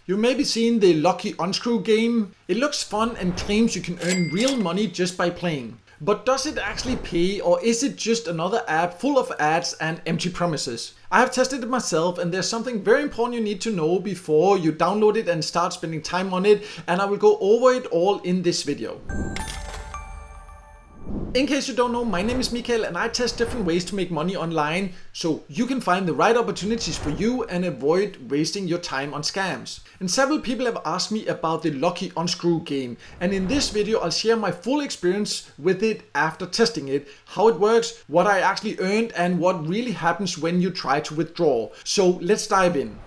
You've maybe seen the Lucky Unscrew game. It looks fun and claims you can earn real money just by playing. But does it actually pay, or is it just another app full of ads and empty promises? I have tested it myself, and there's something very important you need to know before you download it and start spending time on it, and I will go over it all in this video. In case you don't know, my name is Mikael and I test different ways to make money online so you can find the right opportunities for you and avoid wasting your time on scams. And several people have asked me about the Lucky Unscrew game, and in this video I'll share my full experience with it after testing it, how it works, what I actually earned, and what really happens when you try to withdraw. So let's dive in.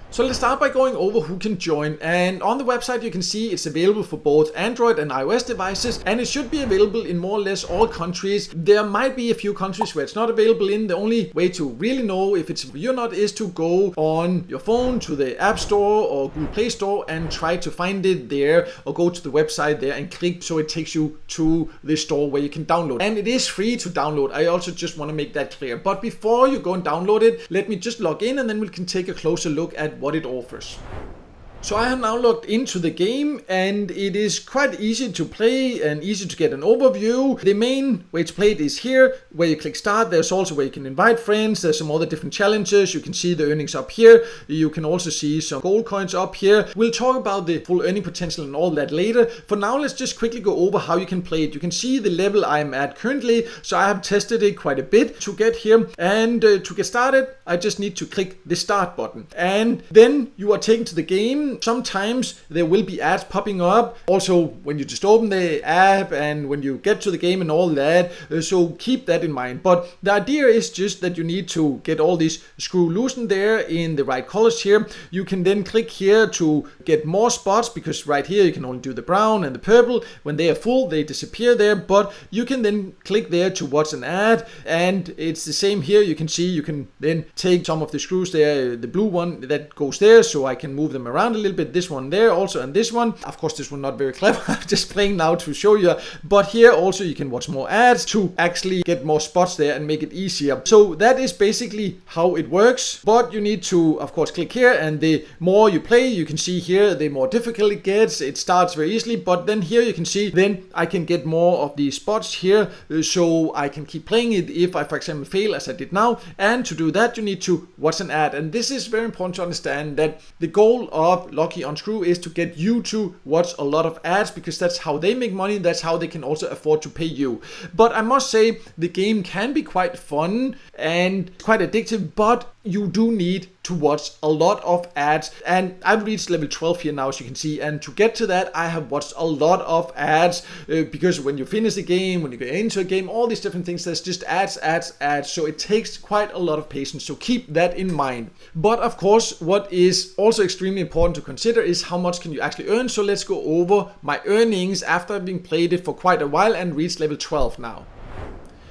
So let's start by going over who can join, and on the website you can see it's available for both Android and iOS devices, and it should be available in more or less all countries. There might be a few countries where it's not available in. The only way to really know if it's for you or not is to go on your phone to the App Store or Google Play Store and try to find it there, or go to the website there and click so it takes you to the store where you can download. And it is free to download. I also just want to make that clear. But before you go and download it, let me just log in and then we can take a closer look at what it offers. So I have now logged into the game, and it is quite easy to play and easy to get an overview. The main way to play it is here where you click start. There's also where you can invite friends. There's some other different challenges. You can see the earnings up here. You can also see some gold coins up here. We'll talk about the full earning potential and all that later. For now, let's just quickly go over how you can play it. You can see the level I'm at currently. So I have tested it quite a bit to get here, and to get started I just need to click the start button, and then you are taken to the game. Sometimes there will be ads popping up also when you just open the app and when you get to the game and all that, so keep that in mind. But the idea is just that you need to get all these screw loosened there in the right colors here. You can then click here to get more spots, because right here you can only do the brown and the purple. When they are full they disappear there, but you can then click there to watch an ad, and it's the same here. You can see you can then take some of the screws there, the blue one that goes there, so I can move them around a little bit. This one there also, and this one. Of course this one not very clever. I'm just playing now to show you, but here also you can watch more ads to actually get more spots there and make it easier. So that is basically how it works, but you need to of course click here, and the more you play, you can see here, the more difficult it gets. It starts very easily, but then here you can see then I can get more of these spots here, so I can keep playing it if I, for example, fail as I did now. And to do that you need to watch an ad, and this is very important to understand that the goal of Lucky Unscrew is to get you to watch a lot of ads, because that's how they make money. That's how they can also afford to pay you. But I must say the game can be quite fun and quite addictive, but you do need to watch a lot of ads. And I've reached level 12 here now, as you can see, and to get to that I have watched a lot of ads, because when you finish the game, when you get into a game, all these different things, there's just ads, so it takes quite a lot of patience, so keep that in mind. But of course what is also extremely important to consider is how much can you actually earn. So let's go over my earnings after having played it for quite a while and reached level 12 now.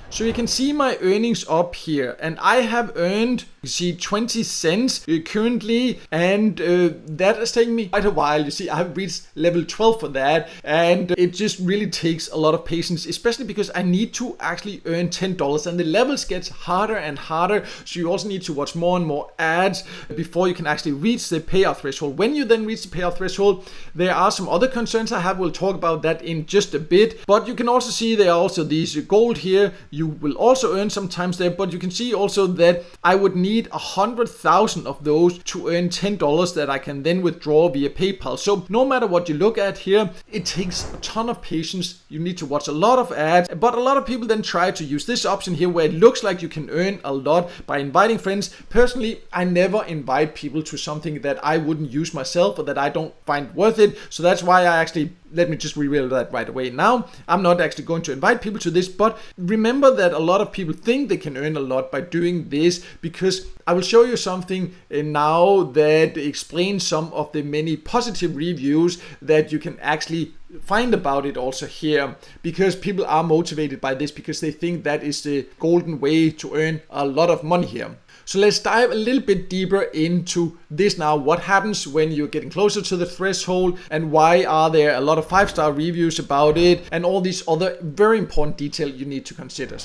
So you can see my earnings up here, and I have earned, you see, 20 cents currently, and that has taken me quite a while. You see, I have reached level 12 for that, and it just really takes a lot of patience, especially because I need to actually earn $10, and the levels gets harder and harder, so you also need to watch more and more ads before you can actually reach the payout threshold. When you then reach the payout threshold, there are some other concerns I have. We'll talk about that in just a bit, but you can also see there are also these gold here. You will also earn sometimes there, but you can see also that I would need 100,000 of those to earn $10 that I can then withdraw via PayPal. So no matter what you look at here, it takes a ton of patience. You need to watch a lot of ads, but a lot of people then try to use this option here where it looks like you can earn a lot by inviting friends. Personally, I never invite people to something that I wouldn't use myself or that I don't find worth it. So that's why I actually, let me just reveal that right away now. I'm not actually going to invite people to this, but remember that a lot of people think they can earn a lot by doing this, because I will show you something now that explains some of the many positive reviews that you can actually find about it also here, because people are motivated by this because they think that is the golden way to earn a lot of money here. So let's dive a little bit deeper into this now. What happens when you're getting closer to the threshold, and why are there a lot of 5-star reviews about it, and all these other very important details you need to consider.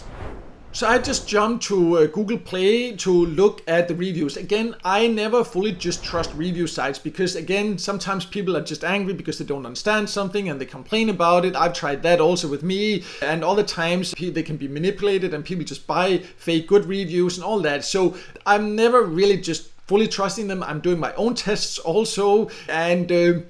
So I just jumped to Google Play to look at the reviews. Again, I never fully just trust review sites because, again, sometimes people are just angry because they don't understand something and they complain about it. I've tried that also with me, and other times they can be manipulated and people just buy fake good reviews and all that. So I'm never really just fully trusting them. I'm doing my own tests also, and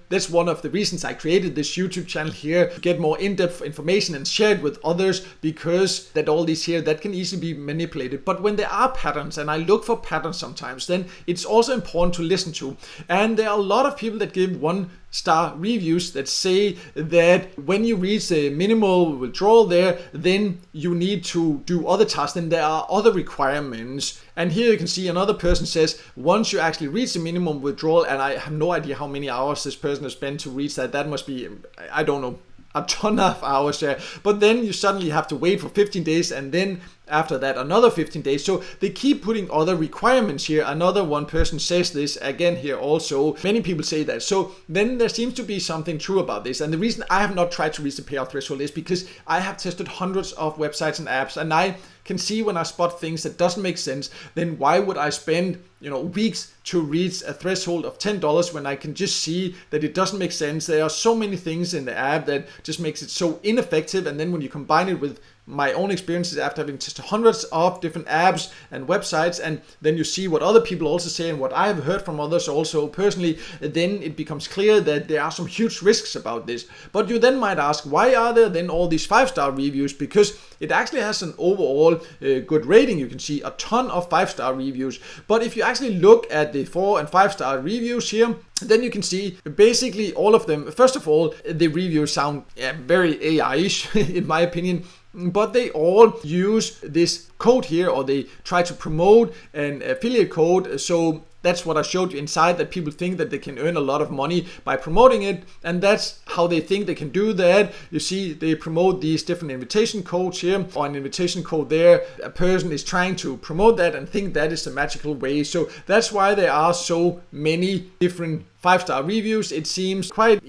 that's one of the reasons I created this YouTube channel here, to get more in-depth information and share it with others, because that all these here that can easily be manipulated. But when there are patterns, and I look for patterns sometimes, then it's also important to listen to. And there are a lot of people that give 1-star reviews that say that when you reach the minimal withdrawal there, then you need to do other tasks, then there are other requirements. And here you can see another person says, once you actually reach the minimum withdrawal, and I have no idea how many hours this person has spent to reach that, that must be, I don't know, a ton of hours there. But then you suddenly have to wait for 15 days, and then after that another 15 days. So they keep putting other requirements here. Another one person says this again here also. Many people say that. So then there seems to be something true about this. And the reason I have not tried to reach the payout threshold is because I have tested hundreds of websites and apps, and I can see when I spot things that doesn't make sense. Then why would I spend weeks to reach a threshold of $10 when I can just see that it doesn't make sense? There are so many things in the app that just makes it so ineffective. And then when you combine it with my own experiences after having tested hundreds of different apps and websites, and then you see what other people also say and what I have heard from others also personally, then it becomes clear that there are some huge risks about this. But you then might ask, why are there then all these 5-star reviews? Because it actually has an overall good rating. You can see a ton of 5-star reviews. But if you actually look at the 4 and 5-star reviews here, then you can see basically all of them. First of all, the reviews sound very AI-ish in my opinion, but they all use this code here, or they try to promote an affiliate code. So that's what I showed you inside, that people think that they can earn a lot of money by promoting it, and that's how they think they can do that. You see, they promote these different invitation codes here, or an invitation code there. A person is trying to promote that and think that is the magical way. So that's why there are so many different 5-star reviews. It seems quite,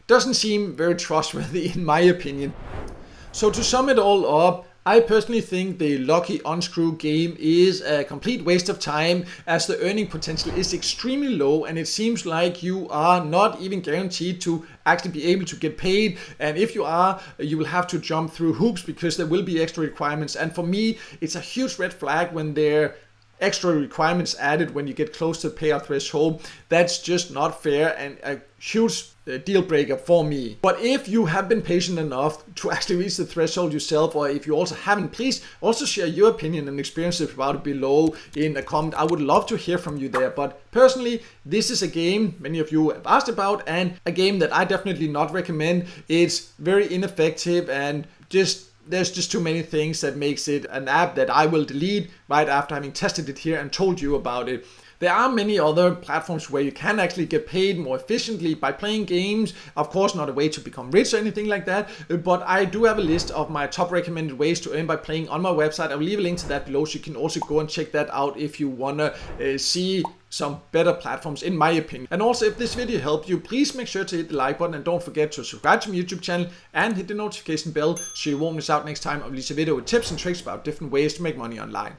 doesn't seem very trustworthy in my opinion. So to sum it all up, I personally think the Lucky Unscrew game is a complete waste of time, as the earning potential is extremely low, and it seems like you are not even guaranteed to actually be able to get paid. And if you are, you will have to jump through hoops because there will be extra requirements. And for me, it's a huge red flag when there extra requirements added when you get close to the payout threshold. That's just not fair and a huge deal breaker for me. But if you have been patient enough to actually reach the threshold yourself, or if you also haven't, please also share your opinion and experiences about it below in a comment. I would love to hear from you there. But personally, this is a game many of you have asked about, and a game that I definitely not recommend. It's very ineffective, and there's just too many things that makes it an app that I will delete right after having tested it here and told you about it. There are many other platforms where you can actually get paid more efficiently by playing games. Of course, not a way to become rich or anything like that, but I do have a list of my top recommended ways to earn by playing on my website. I will leave a link to that below, so you can also go and check that out if you wanna see some better platforms in my opinion. And also, if this video helped you, please make sure to hit the like button, and don't forget to subscribe to my YouTube channel and hit the notification bell so you won't miss out next time I release a video with tips and tricks about different ways to make money online.